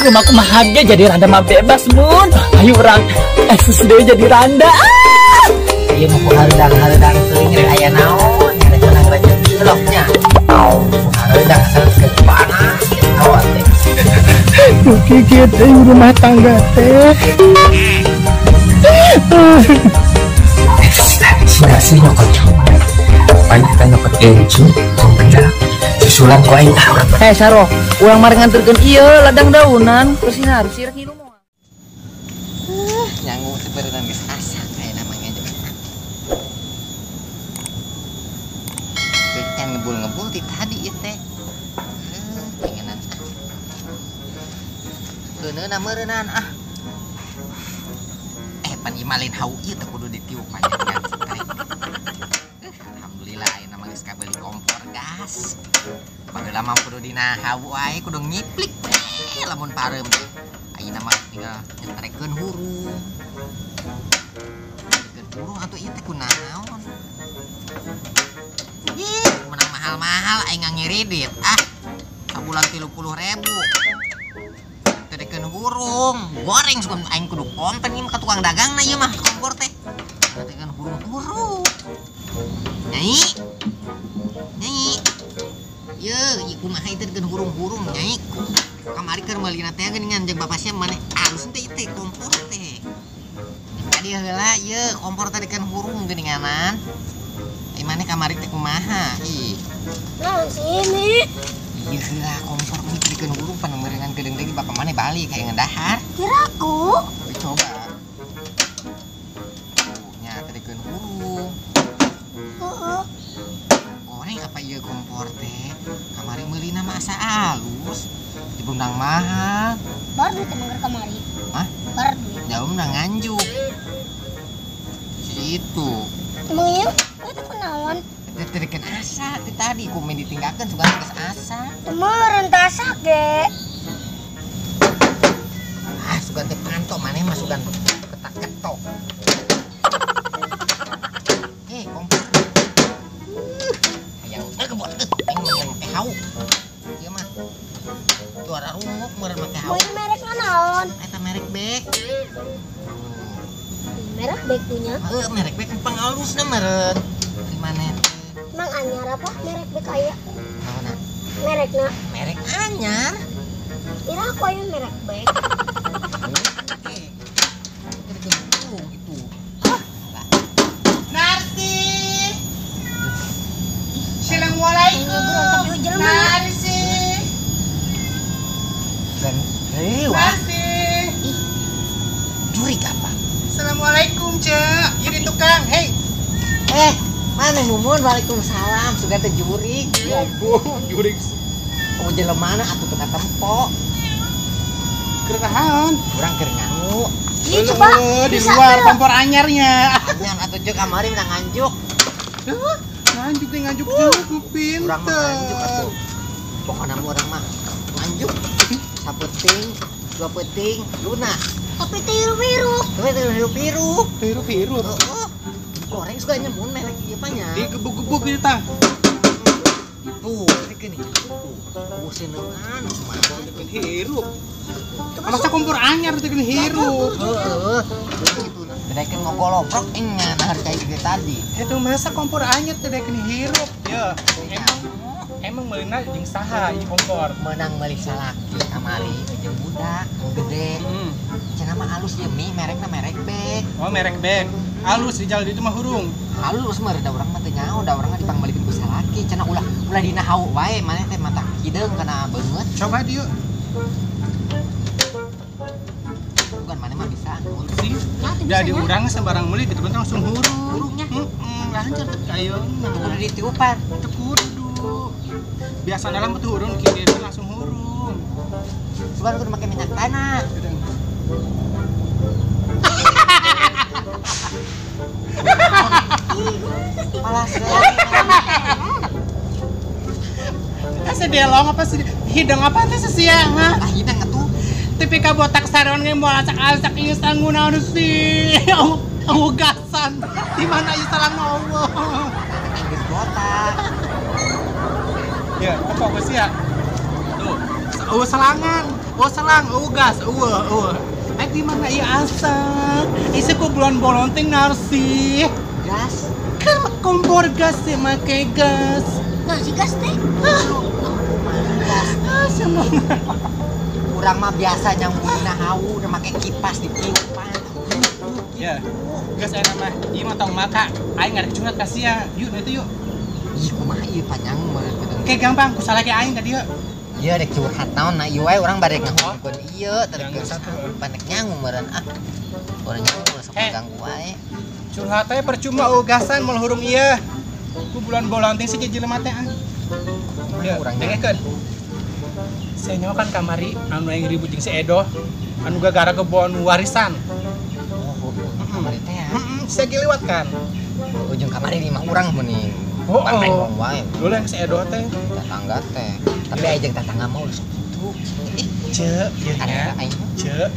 rumahku mah harga jadi randa mah bebas mun. Ayo orang eksis deh jadi randa. Iya mau haredang teuing rek aya naon rek menang rezeki eloknya. Haredang asal kepanas awas teh. Kikit rumah tangga teh. Sih nyokot banyak kita nyokot gencu penjara susulan ku aing tahu. Saro, urang mari nganterkeun ieu ladang daunan bersinar sirek ngilu moal. Nyangu seberenan geus asa aya namanya juga. Kan ngebul-ngebul ti tadi ieu teh. Pengenan. Keuneuna meureunana ah. Pan imalin hau ieu teh kudu ditiup panjang. Alhamdulillah ayeuna mah geus kabeli kompor gas. Baheula mah kudu dina hau wae kudu ngiplik lamun parem. Ayeuna mah tinggal nyetrikeun hurung. Nyetrikeun hurung atuh ieu teh kunaon? Ih, menang mahal-mahal aing ngiridit. Ah, sabulan 30.000. Tedekeun hurung, goreng suka aing kudu kompen ieu ka tukang dagangna ieu mah kompor teh. Tedekeun hurung. Nyai. Ye, ieu kumaha ieu tedekeun hurung nyai. Kamari keur meulina teh geuningan jeung bapak sia maneh alus teh teh kompor teh. Tadi heula ieu kompor tedekeun hurung geuninganan. Maneh kamari teh kumaha? Ih. Naon sih ini? Iya lah kompor ini tedekeun hurung pan meureungan geudeung deui bapak maneh balik kayak ngedahar. Kiraku. Tapi coba. Nya tedekeun hurung. Heeh. Goreng apa ieu kompor teh? Kamari meulina mah asa alus. Dibundang mahal. Bar duit emang kamari. Hah? Bar duit. Jauh mah nganjuk. Situ. Emang iya? Itu kenawan. Tedekeun asa ti tadi kumaha ditinggalkeun sugan geus asa. Meureun tasak ge. Ah, sugan teh panto maneh mah sugan ketak-ketok. Kompor. Yang kebot yang make hau. Ieu mah. Suara runguk meureun make hau. Mau merekna naon? Eta merek Bek. Merek Bek punya. Heeh, merek Bek pangalusna meureun. Di maneh teh? Emang anyar apa merek Bek aya? Naonna? Merekna. Merek anyar. Kira aku aya merek Bek. Gitu. Narsi. Assalamualaikum. Narsi. Dan wah. Narsi. Jurik apa? Assalamualaikum, Cek. Ini tukang. Hei. Mana Mumun? Waalaikumsalam. Sudah teh jurik. Ya ampun, jurik. Oh jelemana atuh teu katempo. Keur naon? Urang keur ngangu. Ih, coba. Di luar kompor anyarnya. Anyan atuh jeung kamari udah nganjuk. Nganjuk teh nganjuk juga Urang mah nganjuk pinter. atuh. Pokona urang mah nganjuk. Sapeting, dua peting, lunas. Tapi tiru biru. Tapi biru-biru. Biru-biru. Heeh. Goreng suka nyemun merek ieu mah nya. Digebuk-gebuk gitu tah. Tuh, tedekeun ieu. Tuh, senengan kumaha. Tedekeun hirup. Masa kompor anyar tedekeun hirup. Heeh. Gitu. Tedekeun ngogoloprok nya harus kayak gitu tadi. Itu masa kompor anyar tedekeun hirup. Ya, emang meulina jeung saha ieu kompor? Menang meuli salaki kamari jeung budak gede. Cenah mah alus ieu mie merekna merek Bek. Oh, merek Bek. Alus di jalan itu mah hurung. Halus mah da urang mah teu nyaho, da urang dipangbalikeun ku salaki. Cenah ulah dina hau wae maneh teh mata hideung kana beungeut. Coba dieu. Bukan maneh mah bisa anu. Sih. Jadi urang sembarang meuli gitu langsung hurung. Hurungnya. Lancar teh kayeuna. Kudu ditiupan. Teu kudu. Biasa dalam tuh hurung kieu langsung hurung. Sugan kudu make minyak tanah. Palas Asa delong apa sih? Hidung apa teh sesiang ha? ah hidang atuh. Tapi ka botak saron ge moal acak-acak ieu sangunaon sih. Awu gasan. Di mana ieu salang Allah? Geus botak. Ya, apa sih ya? Tuh, selangan. Oh selang, oh gas, Ay di mana iya asal? Isa ko bulan bolonting narsi. Gas. Kan kompor gas sih make gas. Nah, si gas teh. Semua. Kurang mah biasanya nguna hawu udah make kipas di piupan. Ya. Gas saya nama. Iya mah tong maka. Aing ngarek curhat kasih ya. Yuk itu yuk. Ih kumaha ieu panjang meureun. Oke gampang, ku salah ke aing tadi yuk. Iya rek curhat naon na ieu wae urang barek ngahongkeun ieu Yang terus satu. panek nyangu meureun ah. Urang nyangu sok ganggu wae. Curhat teh percuma ugasan mau hurung iya. Ku bulan bolonting sih jelema teh. Ya, Urang dengekeun. Saya nyawa kan kamari anu yang ribut jeung si Edo anu gara kebon warisan. Kamari teh ya. Saya giliwat kan. Ujung kamari 5 urang meuning. Oh, Pantai oh. wong wae. Dulu yang si Edo teh. Tetangga teh. Tapi aya tetangga mah udah sok kitu. Cek, ieu Ada nya. aing. Cek.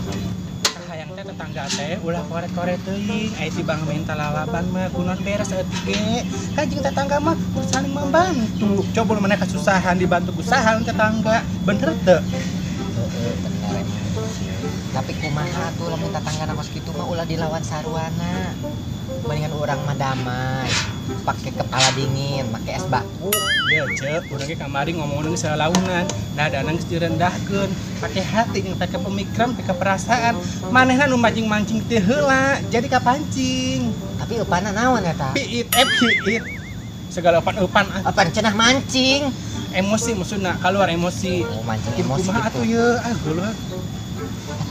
Hayang teh tetangga teh ulah korek-korek teuing, aya ti bang minta lalaban mah kunon beres eueuh ge. Kajing tetangga mah saling membantu. Coba lu mana kesusahan dibantu usaha tetangga. Bener teu? Heeh, bener emang. Tapi kumaha tuh lamun tetangga kos kitu mah ulah dilawan sarwana. Mendingan orang mah damai. Pakai kepala dingin, pakai es baku. Ya cek, urang ge kamari ngomongin salaunan, nadana geus direndahkeun, pakai hati jeung pakai pemikiran, pakai perasaan. Manehna nu mancing-mancing teh heula, jadi kapancing. Tapi upana naon eta? Piit, piit. Segala eupan ah. Apaan cenah mancing? Emosi maksudna, keluar emosi. Oh, mancing emosi Kumaha atuh gitu. ye? Ah geuleuh.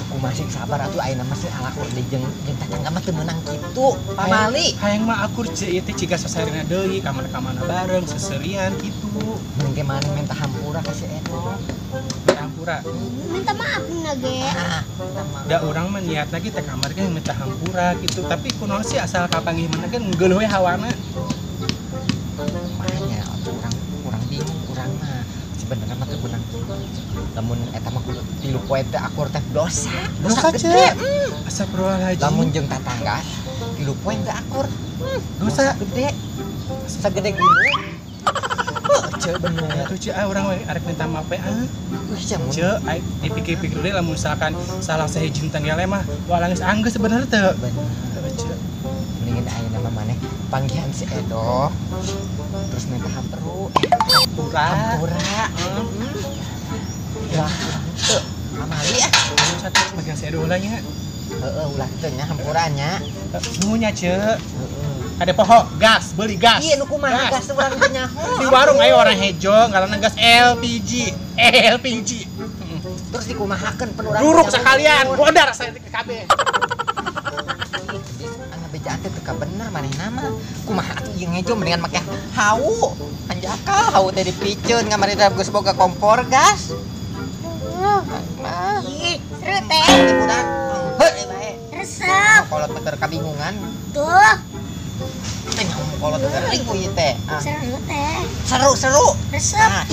Kumaha sih sabar atuh ayeuna mah sih alakur deui jeung tetangga mah teu meunang kitu. Pamali. Hayang mah akur ceu ieu teh ciga sasarena deui, ka mana-mana bareng, seserian kitu. Mending ge maneh minta hampura ka si Eno. Hampura. Minta maaf nih ge. Ah, Da urang mah niat lagi teh kamar ge minta hampura gitu, tapi kunaon sih asal kapanggih mana kan geuleuh we hawana. makanya urang bingung urang mah. Sebenarnya mah teu beunang kitu. Lamun eta mah kudu tilu poe teh akur teh dosa. Dosa gede. cek. Astagfirullahaladzim. Lamun jeung tetangga tilu poe teh akur. Dosa Gede. Sagede gunung. Ceu bener. Atuh ceu urang we arek minta maaf we Wih, jamun. Ceu ai dipikir-pikir deui lamun misalkan salah sahiji tanggalna mah walang geus anggeus sebenarnya teu. Bener. Ceu. Mendingan ayeuna mah maneh panggihan si Edo. Terus minta hampura. Hampura. Lah, teu. Amali ah. Satu bagian saya dulu nya. Heeh, ulah teu nya hampuranya. Nunya ceu. Heeh. Ada poho gas, beli gas. Iya nu kumaha gas urang teh nyaho. Di warung ayo orang hejo ngaranna gas LPG. LPG. Terus dikumahakeun penurang. Duruk sekalian, bodar saya ke KB. Anu bejaan teh teu ka bener manehna mah. Kumaha atuh ieu ngejo mendingan make hawu. Anjaka hawu teh dipiceun ngamari geus boga kompor gas. Mah. Ih, seru teh. Budak. Heuh bae. Resep. Kolot teu kabingungan. Tuh, Teh kolot teu ribu ieu teh. Ah. seru teh. Seru. Resep. Nah,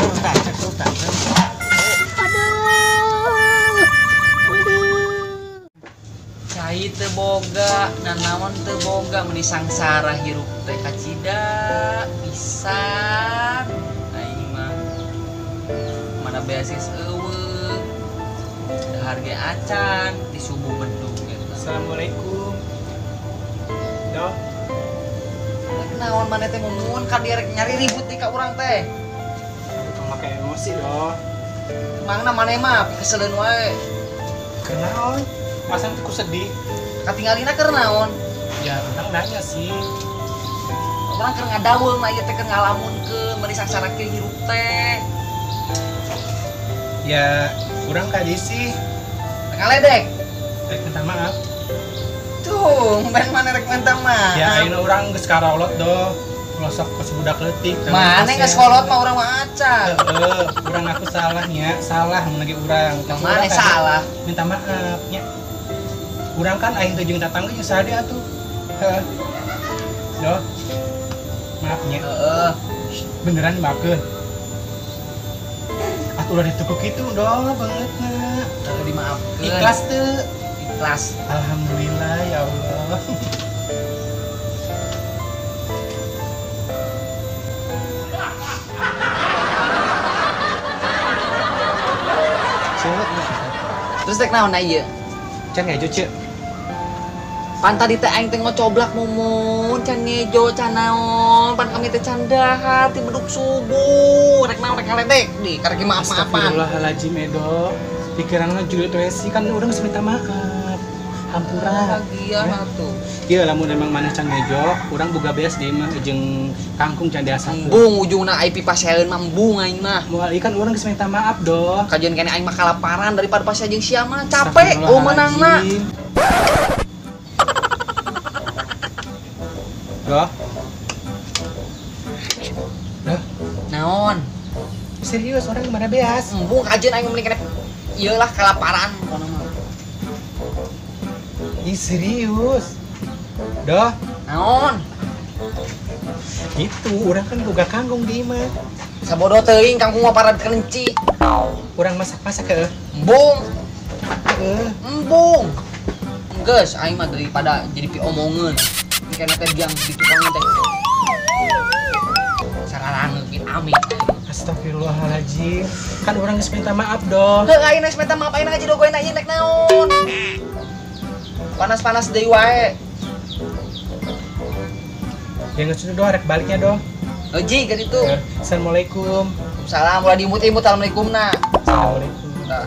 seru tak. Aduh. Cai teu boga, nanaon teu boga meni sangsara hirup teh kacida pisan. Aing mah mana beasis eueuh. Dahar ge acan di subuh bedung eta. Assalamualaikum. Doh, Naon maneh teh mumun ka dia nyari ribut di ka urang teh. tong make emosi doh. Mangna maneh mah keseleun wae. Kenaon? Masa ku sedih? Katingalina keur naon? Ya, urang nanya sih. Urang keur ngadaweung mah ieu teh keur ngalamunkeun meuni sangsara ke hirup teh. Ya, urang kadi sih. Ngaledek. Rek minta maaf. Tuh, ben mana rek minta maaf. Ya, ayeuna urang geus karolot doh. Ngelosok ke sebudak leutik. Mana geus kolot mah urang mah acan. Heeh, urang aku salahnya, salah mun lagi urang. Yang mana salah? Minta maaf nya. Urang kan aing teh jeung tatangga jeung sade atuh. Heeh. Doh. Maaf nya. Heeh. Beneran maafkeun. Atuh udah ditepuk kitu dong bangetna. Dimaafkeun. Ikhlas teu? Ikhlas. Alhamdulillah ya Allah. Ceuk. Terus tek naon ieu? Can ngejo cek. Pan tadi teh aing teh ngocoblak mumun, can ngejo, can naon, pan kami teh can dahar ti beduk subuh. Rek naon rek ngaledek di karek maaf-maafan. Astagfirullahaladzim Edo. Pikiranna julid we sih kan urang geus minta maaf. Hampura. Bahagia atuh. Ieu lamun emang maneh can ngejo, urang boga beas di mah jeung kangkung can diasa. Embung ujungna ai pipaseun mah embung aing mah. Moal ikan urang geus minta maaf doh. Kajian kene aing mah kalaparan daripada pas jeung sia mah capek oh menangna. Doh. Doh, Naon? serius orang mana beas? Embung kajian aing mending kene ieu lah kalaparan kono mah. Ih serius. Doh, Naon? gitu orang kan boga kangkung di mah. Sabodo teuing kangkung mah parah kelenci. Urang masak-masak ke. Embung, Heeh. embung. Geus aing mah daripada jadi piomongeun. Kena teh biang di tukang teh. Sararang ngeukin amit. Astagfirullahaladzim. Kan orang geus minta maaf doh. Heuh ayeuna geus minta maaf ayeuna ngajidogoeun ieu nek naon. Panas-panas deui wae. Ya geus doh rek baliknya doh. Euji ka ditu. Assalamualaikum. Salam ulah diimut-imut assalamualaikumna. Assalamualaikum. Tah.